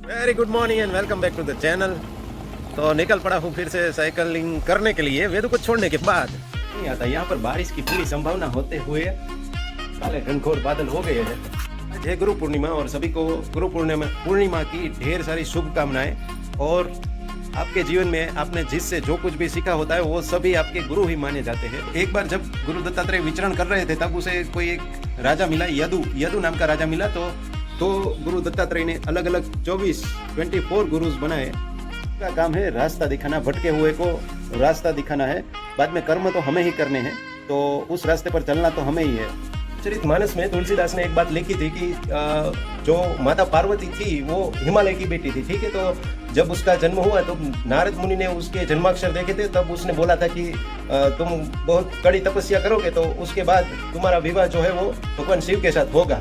Very good morning and welcome back to the channel. तो निकल पड़ा हूँ फिर से साइकिलिंग करने के लिए वेदू को छोड़ने के बाद। नहीं आता यहाँ पर बारिश की पूरी संभावना होते हुए काले घनघोर बादल हो गए हैं। आज है गुरु पूर्णिमा और सभी को गुरु पूर्णिमा की ढेर सारी शुभकामनाएं। और आपके जीवन में आपने जिससे जो कुछ भी सीखा होता है वो सभी आपके गुरु ही माने जाते हैं। एक बार जब गुरु दत्तात्रेय विचरण कर रहे थे तब उसे कोई एक राजा मिला, यदु नाम का राजा मिला। तो गुरु दत्तात्रेय ने अलग अलग 24 गुरुज बनाए। का काम है रास्ता दिखाना, भटके हुए को रास्ता दिखाना है। बाद में कर्म तो हमें ही करने हैं, तो उस रास्ते पर चलना तो हमें ही है। चरितमानस में तुलसीदास ने एक बात लिखी थी कि जो माता पार्वती थी वो हिमालय की बेटी थी, ठीक है। तो जब उसका जन्म हुआ तो नारद मुनि ने उसके जन्माक्षर देखे थे, तब उसने बोला था कि तुम बहुत कड़ी तपस्या करोगे तो उसके बाद तुम्हारा विवाह जो है वो भगवान शिव के साथ होगा।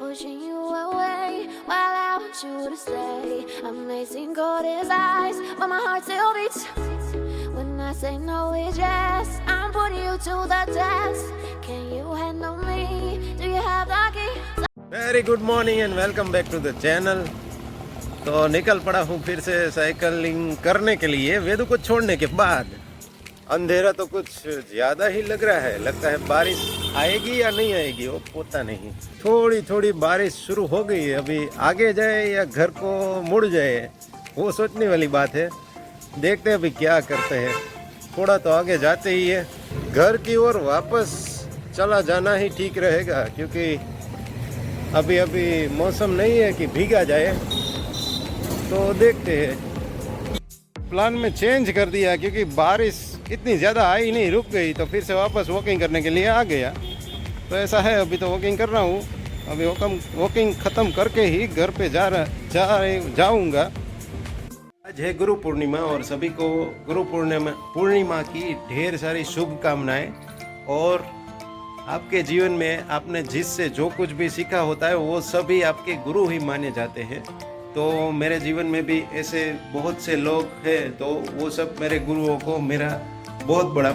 Pushing you away while I want you to stay. Amazing gold his eyes, but my heart still beats. When I say no, it's yes. I'm putting you to the test. Can you handle me? Do you have the key? Very good morning and welcome back to the channel. तो निकल पड़ा हूँ फिर से cycling करने के लिए वेदू को छोड़ने के बाद। अंधेरा तो कुछ ज़्यादा ही लग रहा है, लगता है बारिश आएगी या नहीं आएगी वो पता नहीं। थोड़ी थोड़ी बारिश शुरू हो गई है, अभी आगे जाए या घर को मुड़ जाए वो सोचने वाली बात है। देखते हैं अभी क्या करते हैं। थोड़ा तो आगे जाते ही है, घर की ओर वापस चला जाना ही ठीक रहेगा, क्योंकि अभी मौसम नहीं है कि भीगा जाए। तो देखते हैं, प्लान में चेंज कर दिया क्योंकि बारिश इतनी ज़्यादा आई नहीं, रुक गई तो फिर से वापस वॉकिंग करने के लिए आ गया। तो ऐसा है, अभी तो वॉकिंग कर रहा हूँ। अभी वॉकिंग ख़त्म करके ही घर पे जाऊँगा। आज है गुरु पूर्णिमा और सभी को गुरु पूर्णिमा की ढेर सारी शुभकामनाएं। और आपके जीवन में आपने जिससे जो कुछ भी सीखा होता है वो सभी आपके गुरु ही माने जाते हैं। तो मेरे जीवन में भी ऐसे बहुत से लोग हैं, तो वो सब मेरे गुरुओं को मेरा बहुत बड़ा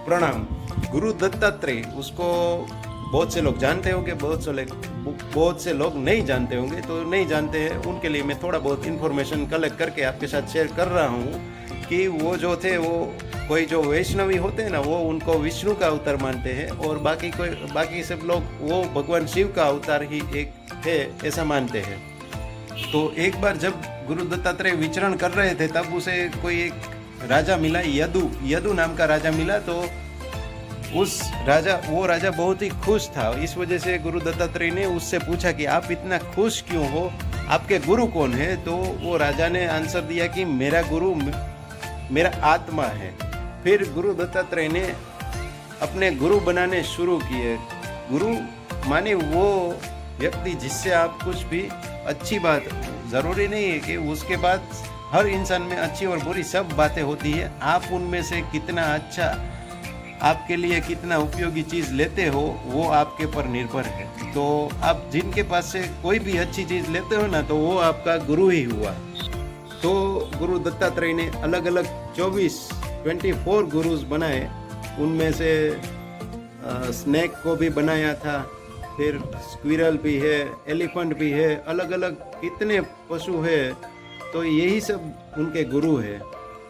प्रणाम। गुरु दत्तात्रेय, उसको बहुत से लोग जानते होंगे, बहुत से लोग नहीं जानते होंगे। तो नहीं जानते हैं उनके लिए मैं थोड़ा बहुत इन्फॉर्मेशन कलेक्ट करके आपके साथ शेयर कर रहा हूँ कि वो जो थे, वो कोई जो वैष्णवी होते हैं ना, वो उनको विष्णु का अवतार मानते हैं। और बाकी सब लोग वो भगवान शिव का अवतार ही एक है ऐसा मानते हैं। तो एक बार जब गुरु दत्तात्रेय विचरण कर रहे थे तब उसे कोई एक राजा मिला, यदु नाम का राजा मिला। तो वो राजा बहुत ही खुश था। इस वजह से गुरु दत्तात्रेय ने उससे पूछा कि आप इतना खुश क्यों हो, आपके गुरु कौन है। तो वो राजा ने आंसर दिया कि मेरा गुरु मेरा आत्मा है। फिर गुरु दत्तात्रेय ने अपने गुरु बनाने शुरू किए। गुरु माने वो व्यक्ति जिससे आप कुछ भी अच्छी बात, ज़रूरी नहीं है कि उसके बाद हर इंसान में अच्छी और बुरी सब बातें होती है, आप उनमें से कितना अच्छा, आपके लिए कितना उपयोगी चीज़ लेते हो वो आपके पर निर्भर है। तो आप जिनके पास से कोई भी अच्छी चीज़ लेते हो ना, तो वो आपका गुरु ही हुआ। तो गुरु दत्तात्रेय ने अलग अलग 24 गुरुज बनाए। उनमें से स्नेक को भी बनाया था, फिर स्क्विरल भी है, एलिफेंट भी है, अलग अलग कितने पशु है। तो यही सब उनके गुरु है,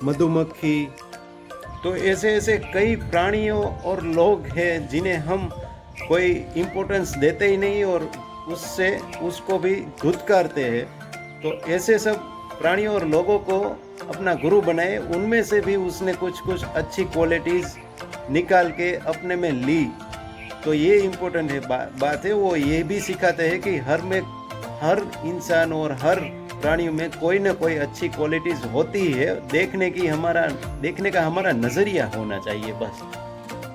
मधुमक्खी। तो ऐसे कई प्राणियों और लोग हैं जिन्हें हम कोई इम्पोर्टेंस देते ही नहीं और उसको भी धुतकारते हैं। तो ऐसे सब प्राणियों और लोगों को अपना गुरु बनाए। उनमें से भी उसने कुछ अच्छी क्वालिटीज़ निकाल के अपने में ली। तो ये इम्पोर्टेंट है बात है। वो ये भी सिखाते हैं कि हर इंसान और हर प्राणियों में कोई ना कोई अच्छी क्वालिटीज़ होती है। देखने का हमारा नज़रिया होना चाहिए बस।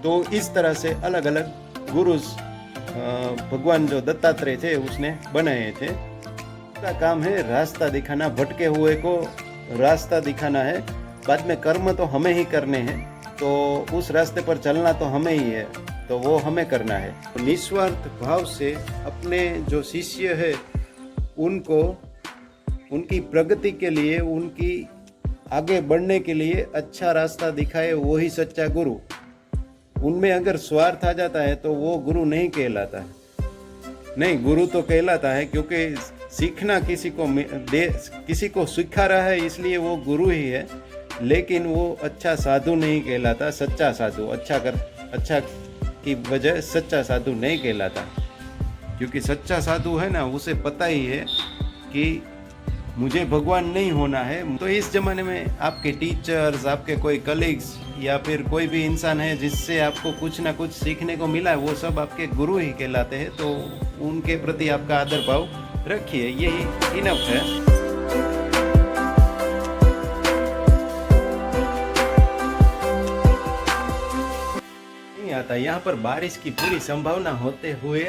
तो इस तरह से अलग अलग गुरुज भगवान जो दत्तात्रेय थे उसने बनाए थे। उसका काम है रास्ता दिखाना, भटके हुए को रास्ता दिखाना है। बाद में कर्म तो हमें ही करने हैं, तो उस रास्ते पर चलना तो हमें ही है, तो वो हमें करना है। तो निस्वार्थ भाव से अपने जो शिष्य है उनको उनकी प्रगति के लिए, उनकी आगे बढ़ने के लिए अच्छा रास्ता दिखाए, वो ही सच्चा गुरु। उनमें अगर स्वार्थ आ जाता है तो वो गुरु नहीं कहलाता है। नहीं, गुरु तो कहलाता है, क्योंकि सीखना किसी को सिखा रहा है इसलिए वो गुरु ही है, लेकिन वो अच्छा साधु नहीं कहलाता। सच्चा साधु, अच्छा की वजह सच्चा साधु नहीं कहलाता, क्योंकि सच्चा साधु है ना, उसे पता ही है कि मुझे भगवान नहीं होना है। तो इस ज़माने में आपके टीचर्स, आपके कोई कलीग्स या फिर कोई भी इंसान है जिससे आपको कुछ ना कुछ सीखने को मिला है, वो सब आपके गुरु ही कहलाते हैं। तो उनके प्रति आपका आदर भाव रखिए, यही इनफ है। नहीं आता। यहाँ पर बारिश की पूरी संभावना होते हुए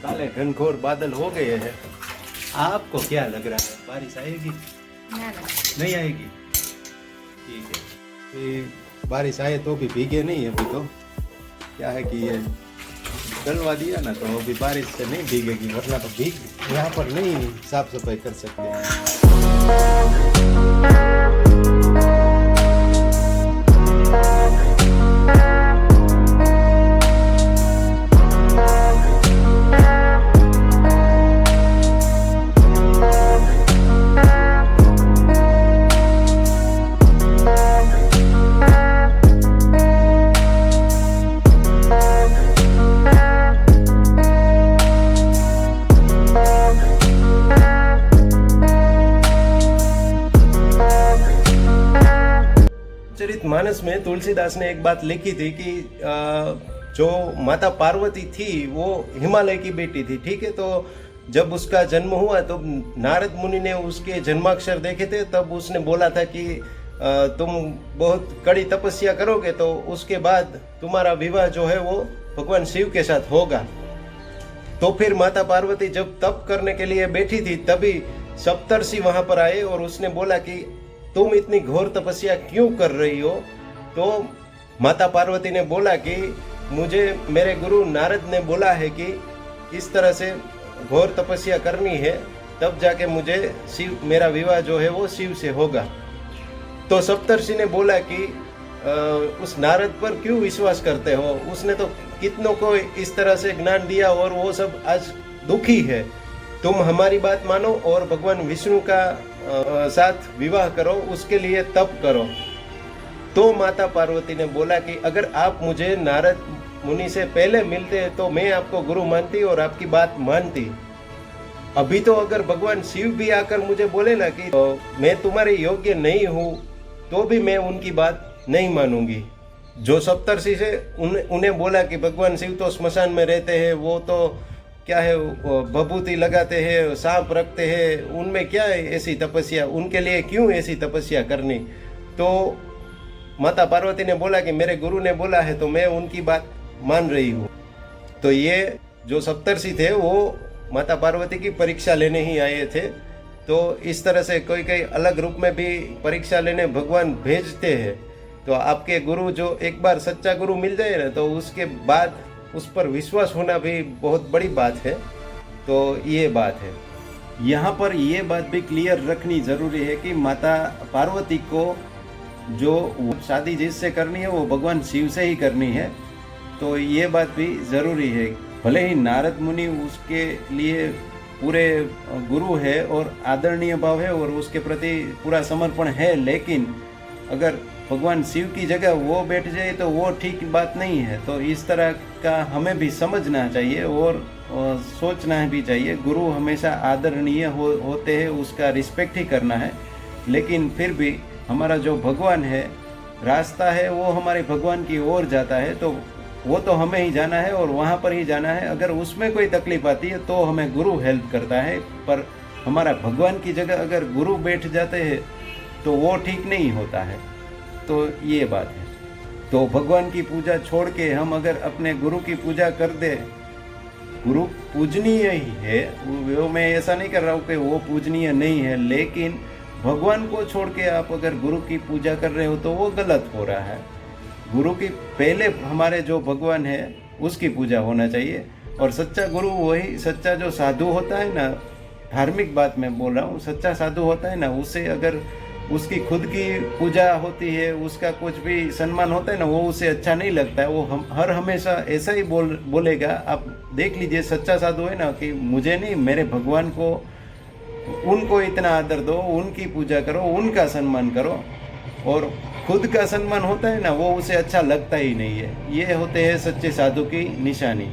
काले घनघोर बादल हो गए हैं। आपको क्या लग रहा है, बारिश आएगी? नहीं आएगी? ठीक है, तो बारिश आए तो भी भीगे नहीं। अभी तो क्या है कि ये डलवा दिया ना, तो अभी बारिश से नहीं भीगेगी, वरना तो भीग यहाँ पर नहीं साफ सफाई कर सकते। चरितमानस में तुलसीदास ने एक बात लिखी थी कि जो माता पार्वती थी वो हिमालय की बेटी थी, ठीक है। तो जब उसका जन्म हुआ तो नारद मुनि ने उसके जन्माक्षर देखे थे, तब उसने बोला था कि तुम बहुत कड़ी तपस्या करोगे तो उसके बाद तुम्हारा विवाह जो है वो भगवान शिव के साथ होगा। तो फिर माता पार्वती जब तप करने के लिए बैठी थी, तभी सप्तर्षि वहां पर आए और उसने बोला कि तुम इतनी घोर तपस्या क्यों कर रही हो? तो माता पार्वती ने बोला कि मुझे मेरे गुरु नारद ने बोला है कि इस तरह से घोर तपस्या करनी है, तब जाके मुझे मेरा विवाह जो है वो शिव से होगा। तो सप्तर्षि ने बोला कि उस नारद पर क्यों विश्वास करते हो? उसने तो कितनों को इस तरह से ज्ञान दिया और वो सब आज दुखी है। तुम हमारी बात मानो और भगवान विष्णु का साथ विवाह करो, उसके लिए तप करो। तो माता पार्वती ने बोला कि अगर आप मुझे नारद मुनि से पहले मिलते तो मैं आपको गुरु मानती और आपकी बात मानती। अभी तो अगर भगवान शिव भी आकर मुझे बोले ना कि मैं तुम्हारे योग्य नहीं हूँ, तो भी मैं उनकी बात नहीं मानूंगी। जो सप्तर्षि से उन्हें बोला कि भगवान शिव तो स्मशान में रहते हैं, वो तो क्या है भभूति लगाते हैं, सांप रखते हैं, उनमें क्या है ऐसी तपस्या, उनके लिए क्यों ऐसी तपस्या करनी? तो माता पार्वती ने बोला कि मेरे गुरु ने बोला है तो मैं उनकी बात मान रही हूँ। तो ये जो सप्तर्षि थे वो माता पार्वती की परीक्षा लेने ही आए थे। तो इस तरह से कोई अलग रूप में भी परीक्षा लेने भगवान भेजते हैं। तो आपके गुरु जो एक बार सच्चा गुरु मिल जाए ना, तो उसके बाद उस पर विश्वास होना भी बहुत बड़ी बात है। तो ये बात है। यहाँ पर ये बात भी क्लियर रखनी ज़रूरी है कि माता पार्वती को जो शादी जिससे करनी है वो भगवान शिव से ही करनी है। तो ये बात भी ज़रूरी है। भले ही नारद मुनि उसके लिए पूरे गुरु है और आदरणीय भाव है और उसके प्रति पूरा समर्पण है, लेकिन अगर भगवान शिव की जगह वो बैठ जाए तो वो ठीक बात नहीं है। तो इस तरह का हमें भी समझना चाहिए और सोचना भी चाहिए। गुरु हमेशा आदरणीय होते हैं, उसका रिस्पेक्ट ही करना है। लेकिन फिर भी हमारा जो भगवान है, रास्ता है वो हमारे भगवान की ओर जाता है, तो वो तो हमें ही जाना है और वहाँ पर ही जाना है। अगर उसमें कोई तकलीफ आती है तो हमें गुरु हेल्प करता है, पर हमारा भगवान की जगह अगर गुरु बैठ जाते हैं तो वो ठीक नहीं होता है। तो ये बात है। तो भगवान की पूजा छोड़ के हम अगर अपने गुरु की पूजा कर दे, गुरु पूजनीय ही है, वो मैं ऐसा नहीं कर रहा हूँ कि वो पूजनीय नहीं है, लेकिन भगवान को छोड़ के आप अगर गुरु की पूजा कर रहे हो तो वो गलत हो रहा है। गुरु की पहले हमारे जो भगवान है उसकी पूजा होना चाहिए। और सच्चा गुरु वही सच्चा जो साधु होता है ना, धार्मिक बात मैं बोल रहा हूँ, सच्चा साधु होता है ना, उससे अगर उसकी खुद की पूजा होती है, उसका कुछ भी सम्मान होता है ना, वो उसे अच्छा नहीं लगता है। वो हर हमेशा ऐसा ही बोलेगा। आप देख लीजिए, सच्चा साधु है ना, कि मुझे नहीं, मेरे भगवान को, उनको इतना आदर दो, उनकी पूजा करो, उनका सम्मान करो। और खुद का सम्मान होता है ना, वो उसे अच्छा लगता ही नहीं है। ये होते हैं सच्चे साधु की निशानी।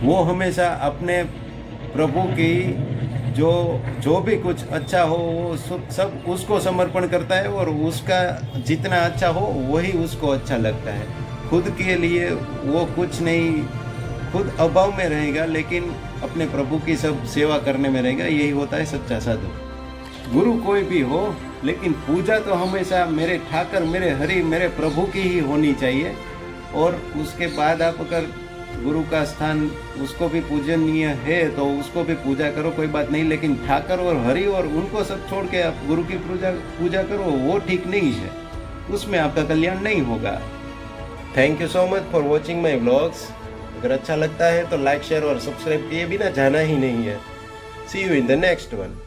वो हमेशा अपने प्रभु की जो भी कुछ अच्छा हो वो सब उसको समर्पण करता है, और उसका जितना अच्छा हो वही उसको अच्छा लगता है। खुद के लिए वो कुछ नहीं, खुद अभाव में रहेगा, लेकिन अपने प्रभु की सब सेवा करने में रहेगा। यही होता है सच्चा साधु। गुरु कोई भी हो, लेकिन पूजा तो हमेशा मेरे ठाकर, मेरे हरि, मेरे प्रभु की ही होनी चाहिए। और उसके बाद आप अगर गुरु का स्थान, उसको भी पूजनीय है तो उसको भी पूजा करो, कोई बात नहीं। लेकिन ठाकर और हरि और उनको सब छोड़ के आप गुरु की पूजा करो, वो ठीक नहीं है, उसमें आपका कल्याण नहीं होगा। Thank you so much for watching my vlogs. अगर अच्छा लगता है तो लाइक, शेयर और सब्सक्राइब किए बिना जाना ही नहीं है। See you in the next one.